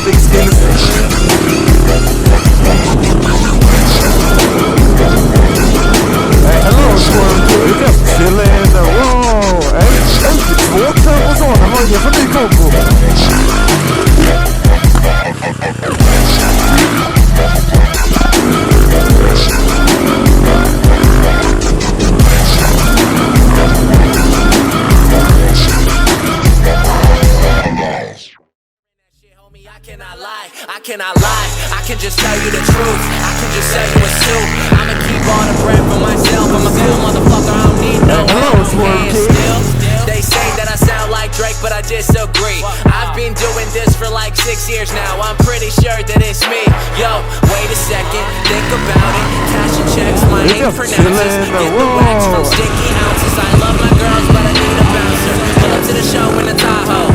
big skills. Hey, hello Squirm Kid, just chillin'. Wow, hey, 2 turbos on, han var ju för ny kombo. I cannot lie, I can just tell you the truth. I can just say you a soup. I'ma keep all the bread for myself. I'm a cool motherfucker, I don't need no help. Still, they say that I sound like Drake, but I disagree. I've been doing this for like 6 years now. I'm pretty sure that it's me. Yo, wait a second, think about it. Cash and checks, my name pronounces. Get the wax from sticky ounces. I love my girls, but I need a bouncer. Pull up to the show in the Tahoe.